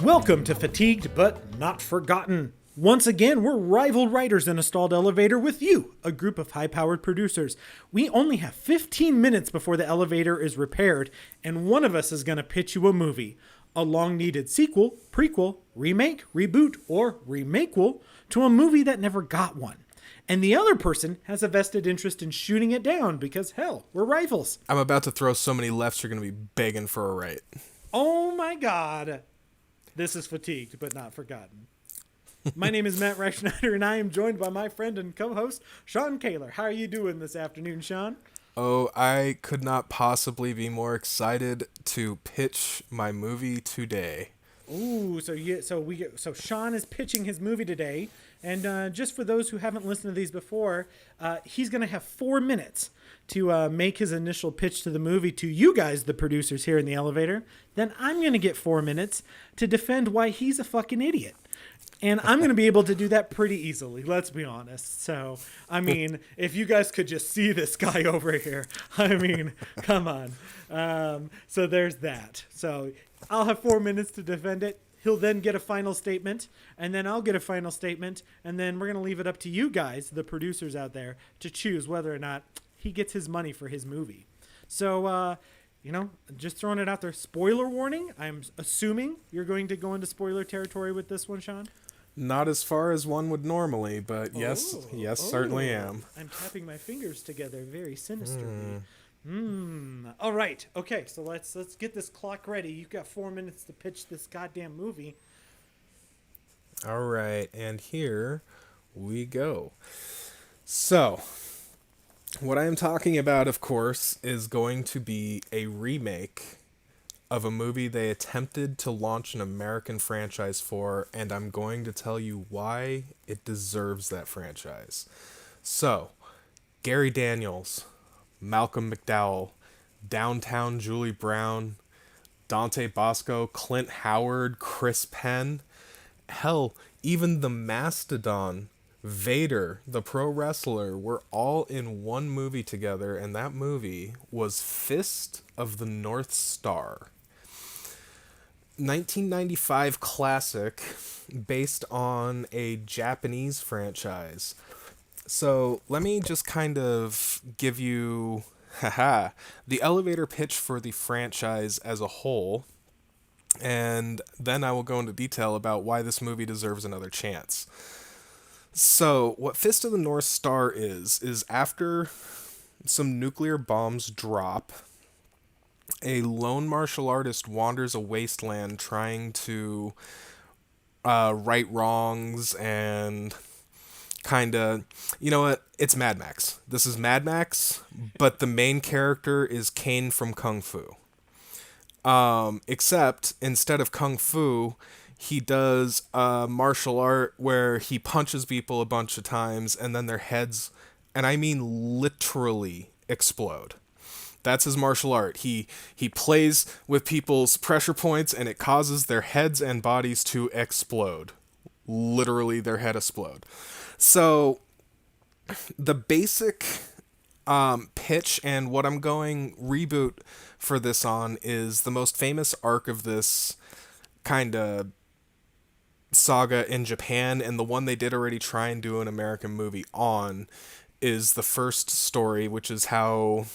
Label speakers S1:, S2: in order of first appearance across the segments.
S1: Welcome to Fatigued But Not Forgotten. Once again, we're rival writers in a stalled elevator with you, a group of high-powered producers. We only have 15 minutes before the elevator is repaired, and one of us is going to pitch you a movie. A long-needed sequel, prequel, remake, reboot, or remakequel to a movie that never got one. And the other person has a vested interest in shooting it down because, hell, we're rivals.
S2: I'm about to throw so many lefts you're going to be begging for a right.
S1: Oh my God. This is Fatigued But Not Forgotten. My name is Matt Reifschneider, and I am joined by my friend and co-host, Sean Caylor. How are you doing this afternoon, Sean?
S2: Oh, I could not possibly be more excited to pitch my movie today.
S1: Ooh, so Sean is pitching his movie today, and just for those who haven't listened to these before, he's going to have 4 minutes to make his initial pitch to the movie to you guys, the producers here in the elevator. Then I'm going to get 4 minutes to defend why he's a fucking idiot. And I'm going to be able to do that pretty easily, let's be honest. So, I mean, if you guys could just see this guy over here, I mean, come on. So there's that. So I'll have 4 minutes to defend it. He'll then get a final statement, and then I'll get a final statement, and then we're going to leave it up to you guys, the producers out there, to choose whether or not he gets his money for his movie. So, just throwing it out there. Spoiler warning. I'm assuming you're going to go into spoiler territory with this one, Sean?
S2: Not as far as one would normally, but yes, certainly am.
S1: I'm tapping my fingers together very sinisterly. All right. Okay, so let's get this clock ready. You've got 4 minutes to pitch this goddamn movie.
S2: All right, and here we go. So, what I am talking about, of course, is going to be a remake of a movie they attempted to launch an American franchise for, and I'm going to tell you why it deserves that franchise. So, Gary Daniels, Malcolm McDowell, Downtown Julie Brown, Dante Bosco, Clint Howard, Chris Penn, hell, even the Mastodon, Vader, the pro wrestler, were all in one movie together, and that movie was Fist of the North Star. 1995 classic based on a Japanese franchise. So let me just kind of give you the elevator pitch for the franchise as a whole, and then I will go into detail about why this movie deserves another chance. So what Fist of the North Star is after some nuclear bombs drop, a lone martial artist wanders a wasteland trying to right wrongs and kind of, you know what, it's Mad Max. This is Mad Max, but the main character is Kane from Kung Fu. Except instead of Kung Fu, he does martial art where he punches people a bunch of times and then their heads, and I mean literally, explode. That's his martial art. He plays with people's pressure points and it causes their heads and bodies to explode. Literally, their head explode. So, the basic pitch and what I'm going reboot for this on is the most famous arc of this kind of saga in Japan, and the one they did already try and do an American movie on is the first story, which is how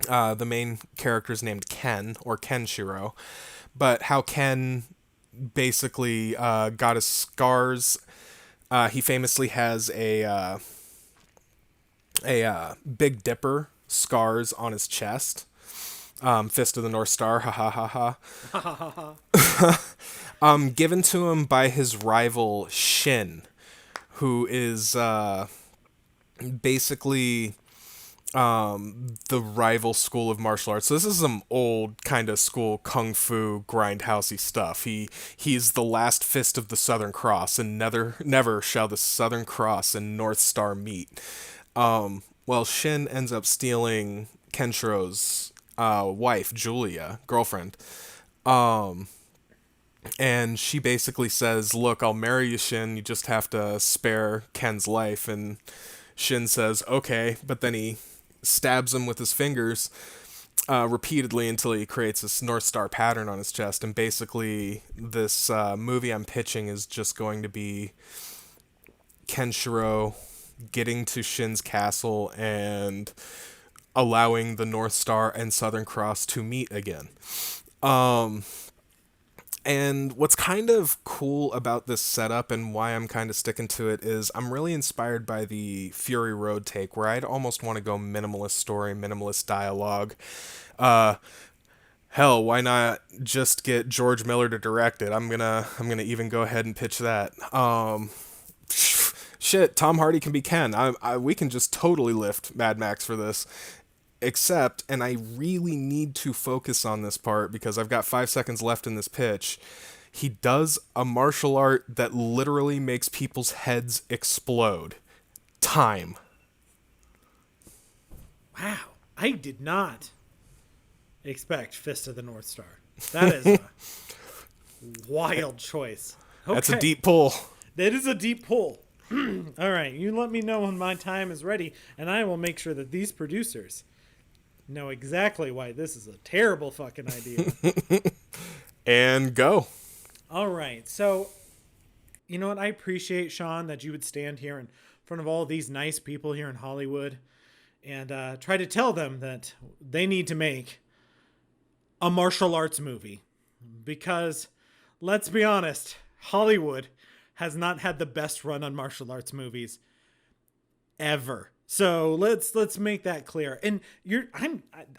S2: the main character is named Ken, or Kenshiro, but how Ken basically got his scars. He famously has a Big Dipper scars on his chest. Fist of the North Star, ha ha ha ha. Given to him by his rival Shin, who is basically the rival school of martial arts. So this is some old kind of school kung fu grindhousey stuff. He's the last fist of the Southern Cross, and never shall the Southern Cross and North Star meet. Well, Shin ends up stealing Kenshiro's wife, Julia, girlfriend. And she basically says, look, I'll marry you, Shin. You just have to spare Ken's life. And Shin says, okay, but then he stabs him with his fingers, repeatedly until he creates this North Star pattern on his chest. And basically, this movie I'm pitching is just going to be Kenshiro getting to Shin's castle and allowing the North Star and Southern Cross to meet again. And what's kind of cool about this setup and why I'm kind of sticking to it is I'm really inspired by the Fury Road take, where I'd almost want to go minimalist story, minimalist dialogue. Hell, why not just get George Miller to direct it? I'm gonna even go ahead and pitch that. Shit, Tom Hardy can be Ken. We can just totally lift Mad Max for this. Except, and I really need to focus on this part because I've got 5 seconds left in this pitch, he does a martial art that literally makes people's heads explode. Time.
S1: Wow. I did not expect Fist of the North Star. That is a wild choice. Okay.
S2: That's a deep pull.
S1: That is a deep pull. All right. You let me know when my time is ready, and I will make sure that these producers know exactly why this is a terrible fucking idea.
S2: And go.
S1: All right. So, you know what? I appreciate, Sean, that you would stand here in front of all these nice people here in Hollywood and try to tell them that they need to make a martial arts movie. Because, let's be honest, Hollywood has not had the best run on martial arts movies ever. So let's make that clear. And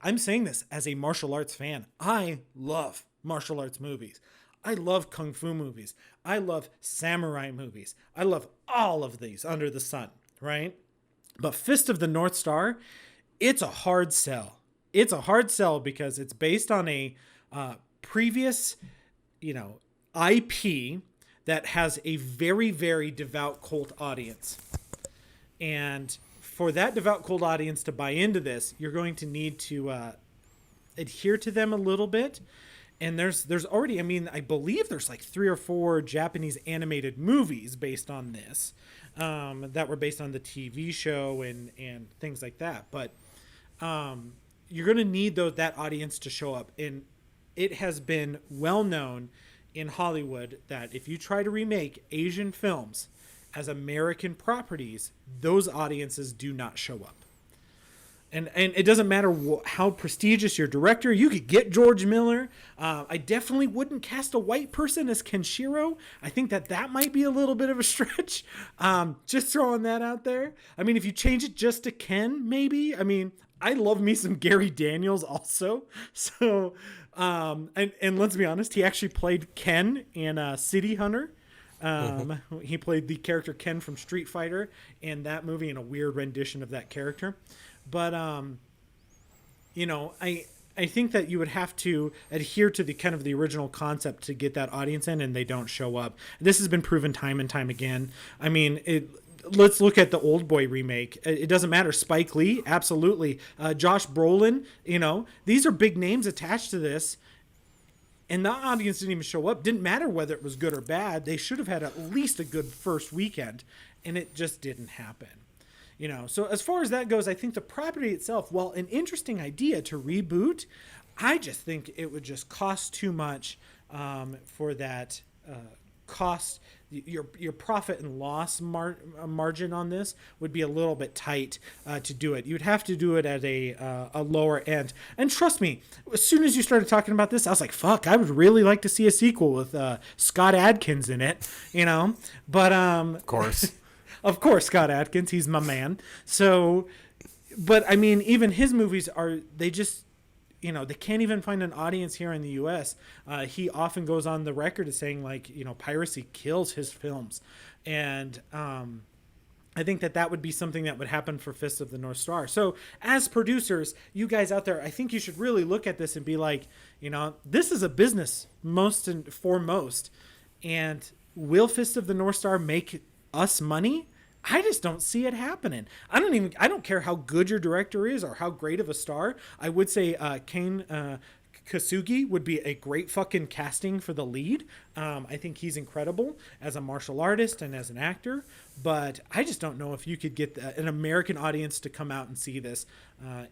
S1: I'm saying this as a martial arts fan. I love martial arts movies. I love kung fu movies. I love samurai movies. I love all of these under the sun, right? But Fist of the North Star, it's a hard sell. It's a hard sell because it's based on a previous, IP that has a very, very devout cult audience. And for that devout cult audience to buy into this, you're going to need to adhere to them a little bit. And there's already, I believe there's like 3 or 4 Japanese animated movies based on this that were based on the TV show and things like that. But you're going to need that audience to show up. And it has been well known in Hollywood that if you try to remake Asian films as American properties, those audiences do not show up. And it doesn't matter how prestigious your director. You could get George Miller. I definitely wouldn't cast a white person as Kenshiro. I think that might be a little bit of a stretch. Just throwing that out there. If you change it just to Ken, maybe. I love me some Gary Daniels also. So, and let's be honest, he actually played Ken in City Hunter. He played the character Ken from Street Fighter in that movie in a weird rendition of that character. But, I think that you would have to adhere to the kind of the original concept to get that audience in, and they don't show up. This has been proven time and time again. Let's look at the Old Boy remake. It doesn't matter. Spike Lee, absolutely. Josh Brolin, these are big names attached to this. And the audience didn't even show up. Didn't matter whether it was good or bad. They should have had at least a good first weekend, and it just didn't happen. So as far as that goes, I think the property itself, while an interesting idea to reboot, I just think it would just cost too much for that cost. Your profit and loss margin on this would be a little bit tight to do it. You'd have to do it at a lower end. And trust me, as soon as you started talking about this, I was like, fuck, I would really like to see a sequel with Scott Adkins in it, But
S2: Of course.
S1: Of course, Scott Adkins, he's my man. So, but even his movies they just, they can't even find an audience here in the U.S. He often goes on the record as saying, piracy kills his films. And I think that would be something that would happen for Fist of the North Star. So as producers, you guys out there, I think you should really look at this and be like, this is a business most and foremost. And will Fist of the North Star make us money? I just don't see it happening. I don't care how good your director is or how great of a star. I would say Kasugi would be a great fucking casting for the lead. I think he's incredible as a martial artist and as an actor, but I just don't know if you could get an American audience to come out and see this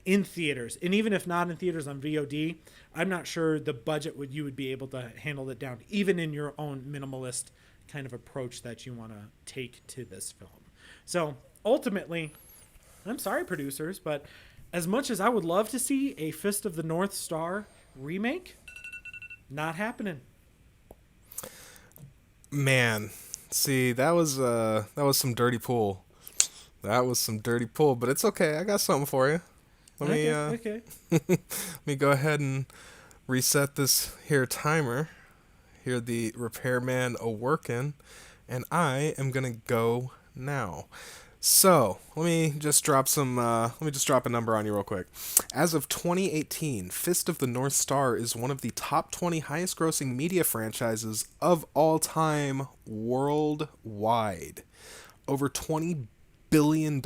S1: in theaters. And even if not in theaters, on VOD, I'm not sure the budget you would be able to handle it down, even in your own minimalist kind of approach that you want to take to this film. So ultimately, I'm sorry, producers, but as much as I would love to see a Fist of the North Star remake, not happening.
S2: Man, see, that was some dirty pool. That was some dirty pool, but it's okay. I got something for you.
S1: Okay.
S2: Let me go ahead and reset this here timer. Here the repairman a working, and I am gonna go now. So let me just drop a number on you real quick. As of 2018, Fist of the North Star is one of the top 20 highest grossing media franchises of all time worldwide. Over $20 billion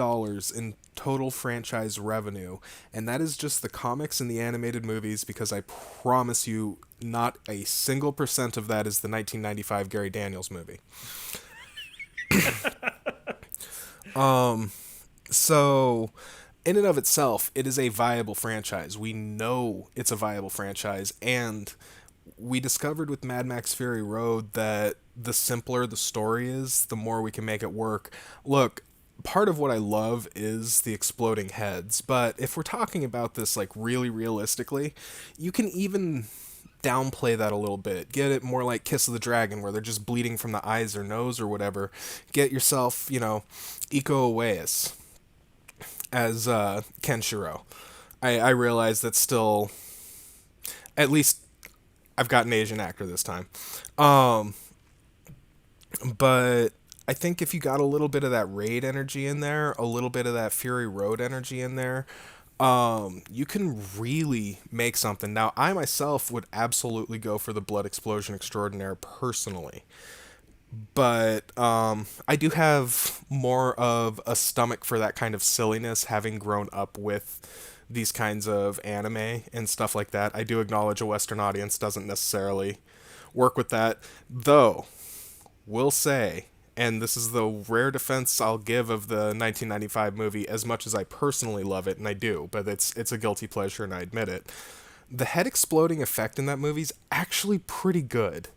S2: in total franchise revenue, and that is just the comics and the animated movies, because I promise you not a single % of that is the 1995 Gary Daniels movie. So in and of itself, it is a viable franchise. We know it's a viable franchise, and we discovered with Mad Max Fury Road that the simpler the story is, the more we can make it work. Look, part of what I love is the exploding heads, but if we're talking about this like really realistically, you can even downplay that a little bit. Get it more like Kiss of the Dragon, where they're just bleeding from the eyes or nose or whatever. Get yourself, Iko Uwais as Kenshiro. I realize that's still, at least I've got an Asian actor this time. But I think if you got a little bit of that Raid energy in there, a little bit of that Fury Road energy in there, you can really make something. Now, I myself would absolutely go for the Blood Explosion Extraordinaire personally. But I do have more of a stomach for that kind of silliness, having grown up with these kinds of anime and stuff like that. I do acknowledge a Western audience doesn't necessarily work with that, though, will say, and this is the rare defense I'll give of the 1995 movie, as much as I personally love it, and I do, but it's a guilty pleasure, and I admit it. The head exploding effect in that movie is actually pretty good.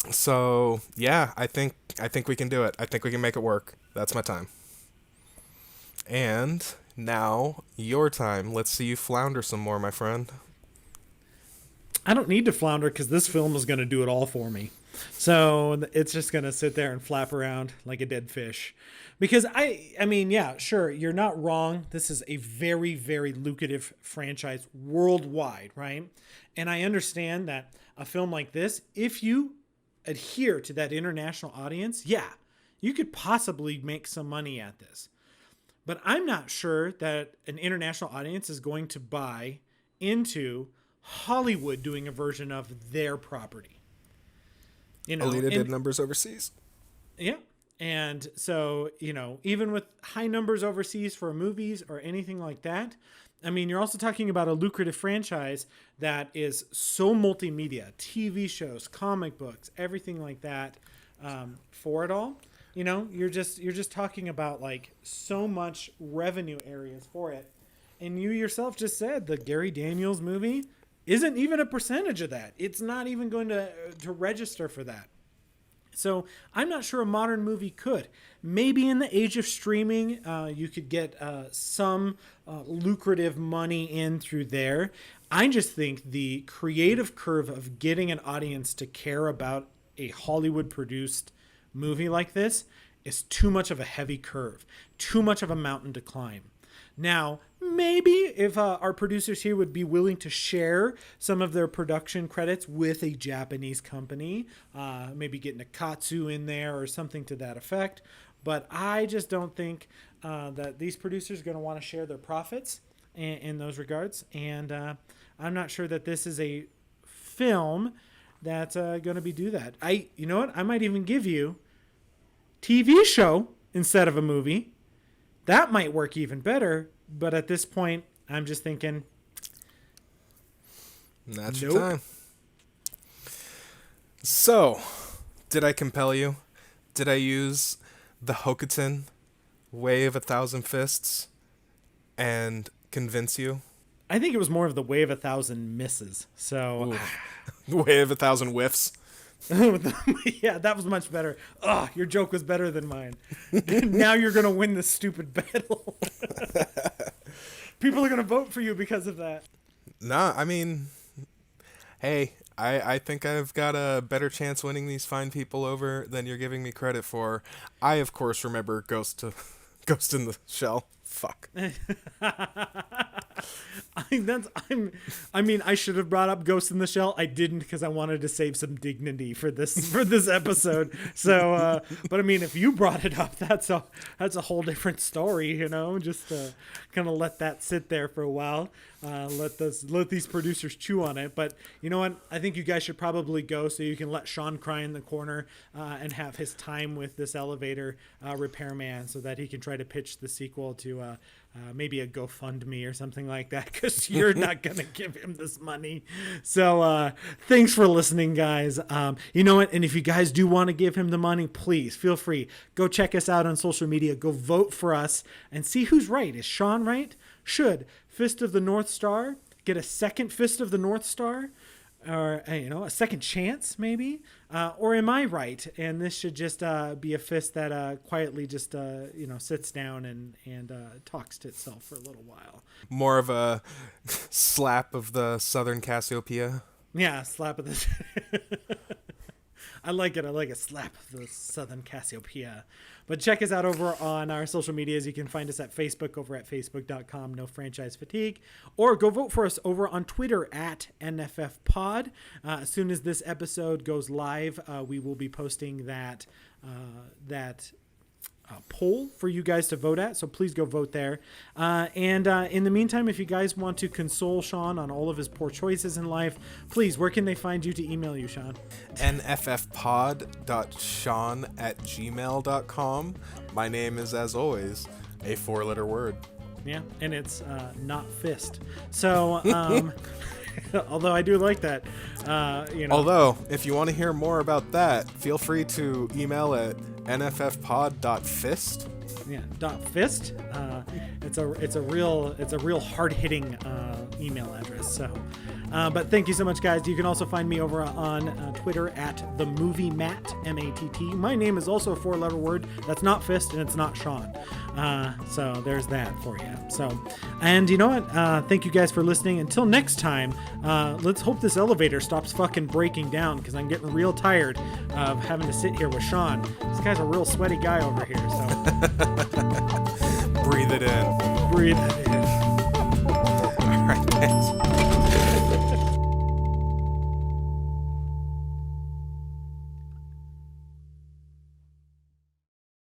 S2: So yeah, I think we can do it. I think we can make it work. That's my time. And now your time. Let's see you flounder some more, my friend.
S1: I don't need to flounder because this film is going to do it all for me. So it's just going to sit there and flap around like a dead fish. Because I mean, yeah, sure, you're not wrong. This is a very, very lucrative franchise worldwide, right? And I understand that a film like this, if you adhere to that international audience, yeah, you could possibly make some money at this. But I'm not sure that an international audience is going to buy into Hollywood doing a version of their property.
S2: Alita did numbers overseas.
S1: Yeah. And so, even with high numbers overseas for movies or anything like that, I mean, you're also talking about a lucrative franchise that is so multimedia, TV shows, comic books, everything like that, for it all. You're just talking about like so much revenue areas for it. And you yourself just said the Gary Daniels movie isn't even a percentage of that. It's not even going to register for that. So I'm not sure a modern movie could. Maybe in the age of streaming, you could get some lucrative money in through there. I just think the creative curve of getting an audience to care about a Hollywood-produced movie like this is too much of a heavy curve, too much of a mountain to climb. Now, maybe if our producers here would be willing to share some of their production credits with a Japanese company, maybe get Nakatsu in there or something to that effect. But I just don't think that these producers are going to want to share their profits in those regards. And I'm not sure that this is a film that's going to do that. You know what? I might even give you TV show instead of a movie. That might work even better, but at this point, I'm just thinking,
S2: That's your time. So, did I compel you? Did I use the Hokuton way of 1,000 fists and convince you?
S1: I think it was more of the way of 1,000 misses. So,
S2: The way of 1,000 whiffs.
S1: yeah, that was much better. Oh, your joke was better than mine. Now you're gonna win this stupid battle. People are gonna vote for you because of that.
S2: Nah, I mean, hey, I think I've got a better chance winning these fine people over than you're giving me credit for. I, of course, remember Ghost in the Shell. Fuck.
S1: I should have brought up Ghost in the Shell. I didn't because I wanted to save some dignity for this episode. So, but I mean, if you brought it up, that's a whole different story, you know. Just kind of let that sit there for a while. Let these producers chew on it. But you know what? I think you guys should probably go so you can let Sean cry in the corner and have his time with this elevator repairman so that he can try to pitch the sequel to maybe a GoFundMe or something like that, because you're not going to give him this money. So thanks for listening, guys. You know what? And if you guys do want to give him the money, please feel free. Go check us out on social media. Go vote for us and see who's right. Is Sean right? Should Fist of the North Star get a second Fist of the North Star? Or, a second chance, maybe? Or am I right? And this should just be a fist that quietly just, sits down and talks to itself for a little while.
S2: More of a slap of the Southern Cassiopeia.
S1: Yeah, slap of the... I like it. I like a slap of the Southern Cassiopeia. But check us out over on our social medias. You can find us at Facebook over at facebook.com, No Franchise Fatigue. Or go vote for us over on Twitter at nffpod. As soon as this episode goes live, we will be posting that poll for you guys to vote at, so please go vote there. And in the meantime, if you guys want to console Sean on all of his poor choices in life, please, where can they find you to email you, Sean?
S2: nffpod.sean at gmail.com. My name is, as always, a 4-letter word.
S1: Yeah, and it's not fist. So although I do like that.
S2: Although, if you want to hear more about that, feel free to email at nffpod.fist.
S1: Yeah, .fist. It's a real hard-hitting email address. So, but thank you so much, guys. You can also find me over on Twitter at the Movie Matt, M-A-T-T. My name is also a 4-letter word. That's not fist and it's not Sean. So there's that for you. So, and you know what? Thank you guys for listening. Until next time, let's hope this elevator stops fucking breaking down, because I'm getting real tired of having to sit here with Sean. This guy's a real sweaty guy over here. So
S2: breathe it in.
S1: Breathe it in.
S2: All right, thanks.